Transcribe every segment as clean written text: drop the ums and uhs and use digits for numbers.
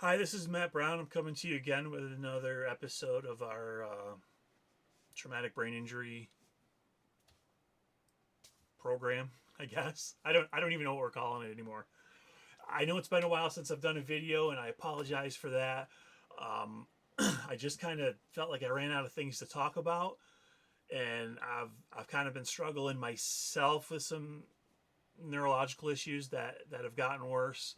Hi, this is Matt Brown. I'm coming to you again with another episode of our traumatic brain injury program. I guess I don't even know what we're calling it anymore. I know it's been a while since I've done a video, and I apologize for that. I just kind of felt like I ran out of things to talk about, and I've kind of been struggling myself with some neurological issues that have gotten worse.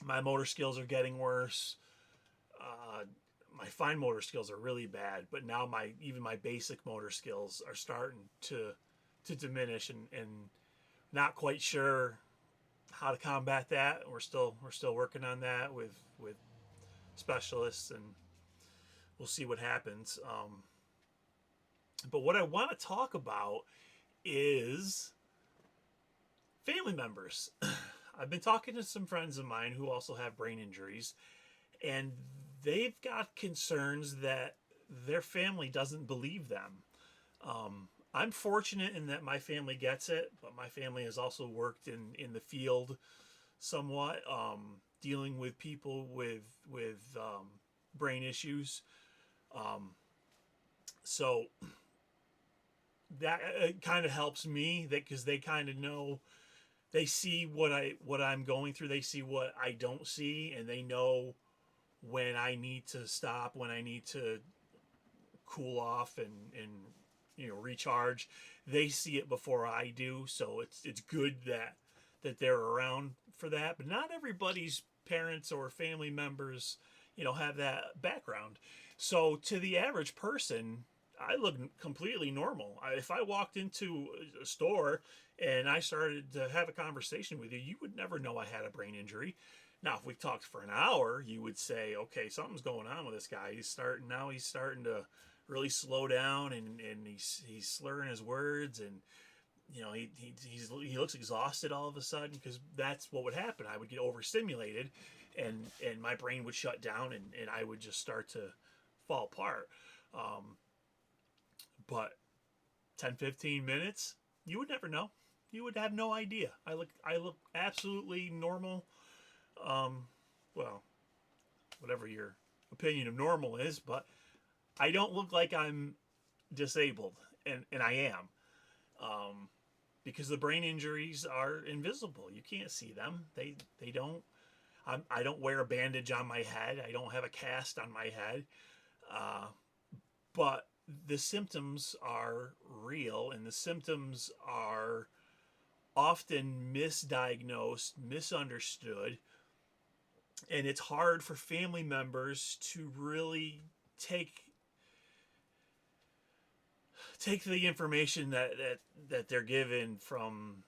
My motor skills are getting worse. My fine motor skills are really bad, but now my even my basic motor skills are starting to diminish, and not quite sure how to combat that. We're still working on that with specialists, and we'll see what happens. But what I want to talk about is family members. I've been talking to some friends of mine who also have brain injuries, and they've got concerns that their family doesn't believe them. I'm fortunate in that my family gets it, but my family has also worked in the field somewhat, dealing with people with brain issues. So that kind of helps me, that because they kind of know, they see what I'm going through, they see what I don't see, and they know when I need to stop, when I need to cool off and recharge. They see it before I do, so it's good that they're around for that. But not everybody's parents or family members have that background. So to the average person, I look completely normal. If I walked into a store and I started to have a conversation with you, you would never know I had a brain injury. Now, if we talked for an hour, you would say, okay, something's going on with this guy. He's starting to really slow down, and he's slurring his words, and he looks exhausted all of a sudden, because that's what would happen. I would get overstimulated, and my brain would shut down, and I would just start to fall apart. But 10-15 minutes, you would never know. You would have no idea. I look absolutely normal. Well, whatever your opinion of normal is, but I don't look like I'm disabled, and I am, because the brain injuries are invisible. You can't see them. They don't. I don't wear a bandage on my head. I don't have a cast on my head. But the symptoms are real, and the symptoms are often misdiagnosed, misunderstood, and it's hard for family members to really take take the information that they're given from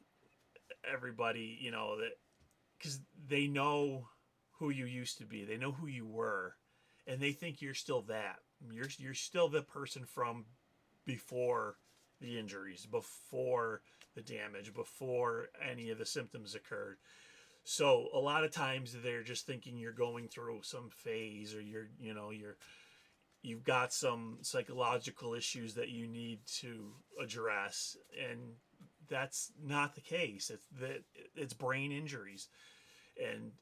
everybody, that, because they know who you used to be, they know who you were, and they think you're still that. You're still the person from before the injuries, before the damage, before any of the symptoms occurred. So a lot of times they're just thinking you're going through some phase, or you've got some psychological issues that you need to address, and that's not the case. It's brain injuries, and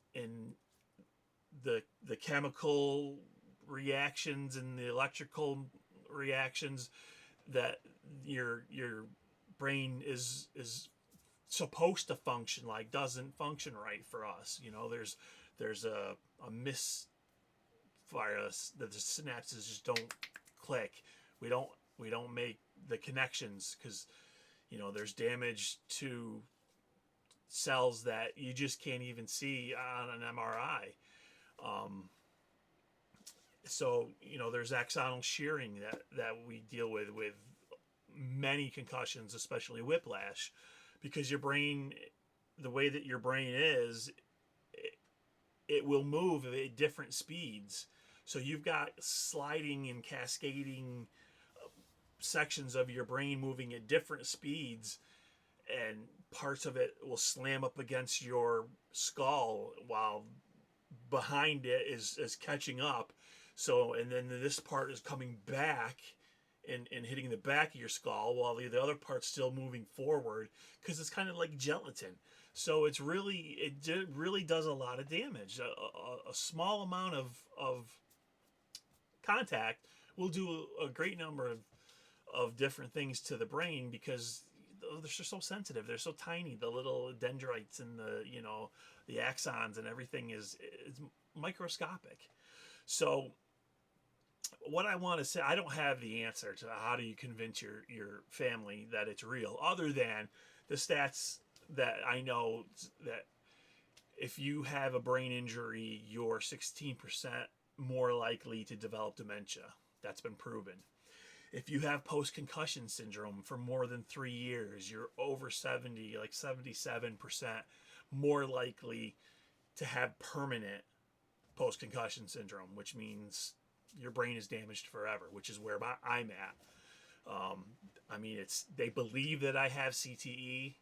the chemical reactions and the electrical reactions that your brain is supposed to function like doesn't function right for us. There's a misfire that the synapses just don't click. We don't make the connections, because there's damage to cells that you just can't even see on an MRI. So there's axonal shearing that we deal with many concussions, especially whiplash, because your brain, the way that your brain is, it will move at different speeds. So you've got sliding and cascading sections of your brain moving at different speeds, and parts of it will slam up against your skull while behind it is catching up. So, and then this part is coming back and hitting the back of your skull, while the other part's still moving forward, because it's kind of like gelatin. So it's really really does a lot of damage. A small amount of contact will do a great number of different things to the brain because they're so sensitive. They're so tiny. The little dendrites and the axons and everything is microscopic. So what I want to say, I don't have the answer to how do you convince your family that it's real, other than the stats that I know that if you have a brain injury, you're 16% more likely to develop dementia. That's been proven. If you have post concussion syndrome for more than 3 years, you're over 70, like 77% more likely to have permanent post concussion syndrome, which means your brain is damaged forever, which is where I'm at. I mean, they believe that I have CTE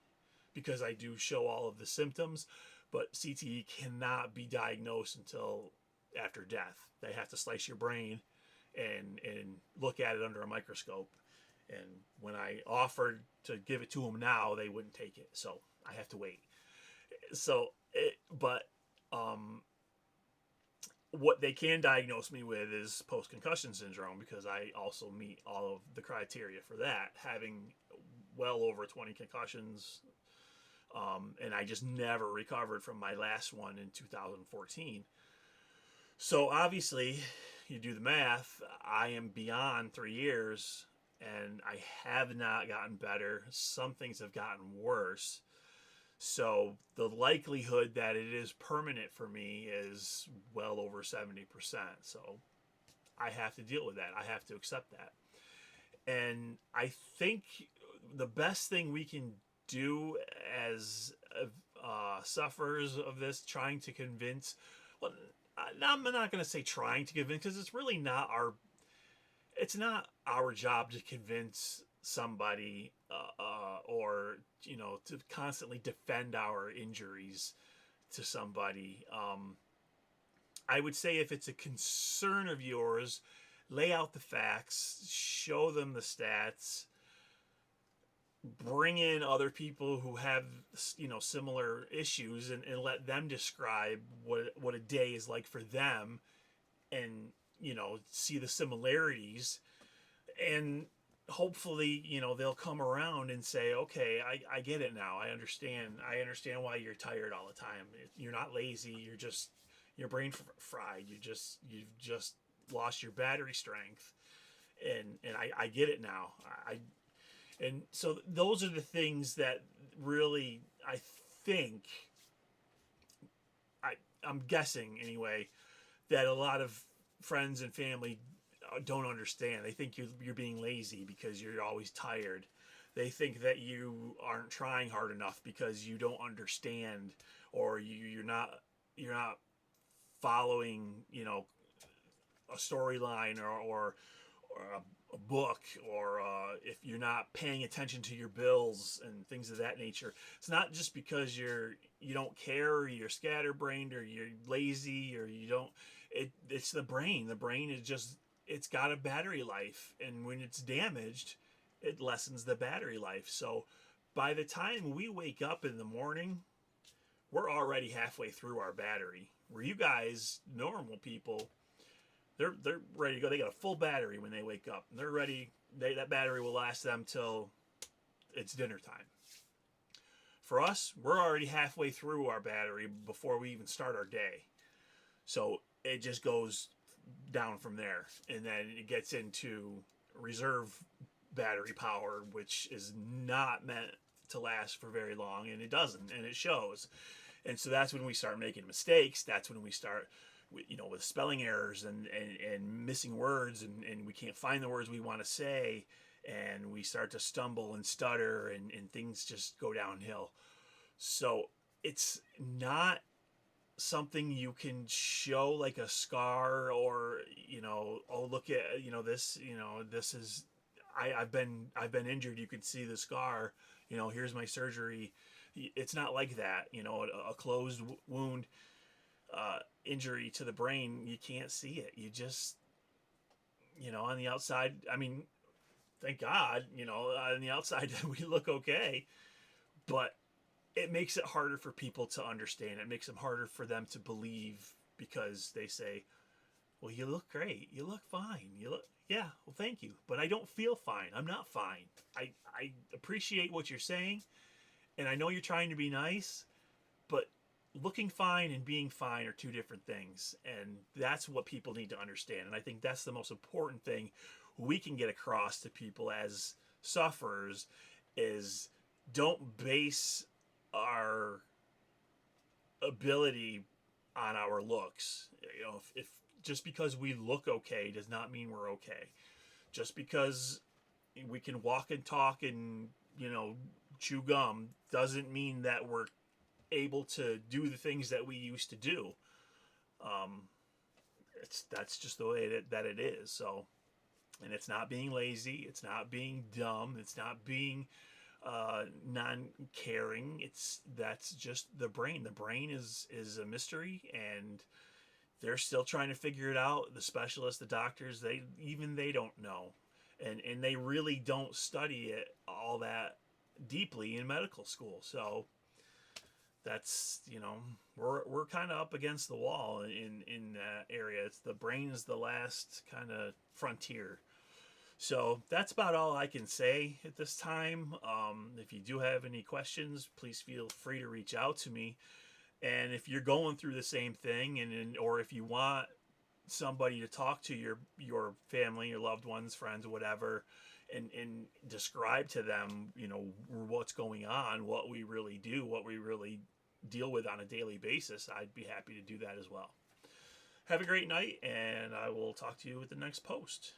because I do show all of the symptoms, but CTE cannot be diagnosed until after death. They have to slice your brain and look at it under a microscope. And when I offered to give it to them now, they wouldn't take it, so I have to wait. But what they can diagnose me with is post concussion syndrome because I also meet all of the criteria for that, having well over 20 concussions. And I just never recovered from my last one in 2014. So obviously, you do the math, I am beyond 3 years and I have not gotten better. Some things have gotten worse. So the likelihood that it is permanent for me is well over 70%. So I have to deal with that. I have to accept that. And I think the best thing we can do as sufferers of this, trying to convince, well, I'm not going to say trying to convince because it's not our job to convince somebody or to constantly defend our injuries to somebody. I would say if it's a concern of yours, lay out the facts, show them the stats, bring in other people who have similar issues and let them describe what a day is like for them, and see the similarities, and hopefully they'll come around and say, okay, I get it now. I understand why you're tired all the time. You're not lazy, you're just your brain fried. You've just lost your battery strength, and I get it now. And so those are the things that really, I think, I'm guessing anyway, that a lot of friends and family don't understand. They think you're being lazy because you're always tired. They think that you aren't trying hard enough because you don't understand, or you're not following a storyline or a book, or if you're not paying attention to your bills and things of that nature. It's not just because you don't care, or you're scatterbrained, or you're lazy, or you don't. It's the brain. The brain is just, it's got a battery life, and when it's damaged, it lessens the battery life. So by the time we wake up in the morning, we're already halfway through our battery. Where you guys, normal people, they're ready to go. They got a full battery when they wake up. They're ready. That battery will last them till it's dinner time. For us, we're already halfway through our battery before we even start our day. So it just goes down from there, and then it gets into reserve battery power, which is not meant to last for very long, and it doesn't, and it shows. And so that's when we start making mistakes. That's when we start with spelling errors and missing words, and we can't find the words we want to say, and we start to stumble and stutter, and things just go downhill. So it's not something you can show like a scar, or oh, look at this is I've been injured, you can see the scar, here's my surgery. It's not like that. A closed wound injury to the brain, you can't see it. You just on the outside, I mean, thank God, on the outside we look okay, but it makes it harder for people to understand. It makes them harder for them to believe because they say, well, you look great. You look fine. You look, yeah, well, thank you. But I don't feel fine. I'm not fine. I appreciate what you're saying. And I know you're trying to be nice, but looking fine and being fine are two different things. And that's what people need to understand. And I think that's the most important thing we can get across to people as sufferers is don't base our ability on our looks. You know, if just because we look okay does not mean we're okay. Just because we can walk and talk and, you know, chew gum doesn't mean that we're able to do the things that we used to do. Um, that's just the way that it is. So, and it's not being lazy. It's not being dumb. It's not being non-caring. That's just the brain. The brain is a mystery, and they're still trying to figure it out. The specialists, the doctors, they don't know, and they really don't study it all that deeply in medical school. So that's, you know, we're kind of up against the wall in that area. It's the brain is the last kind of frontier. So that's about all I can say at this time. If you do have any questions, please feel free to reach out to me. And if you're going through the same thing, or if you want somebody to talk to your family, your loved ones, friends, whatever, and describe to them, you know, what's going on, what we really do, what we really deal with on a daily basis, I'd be happy to do that as well. Have a great night, and I will talk to you with the next post.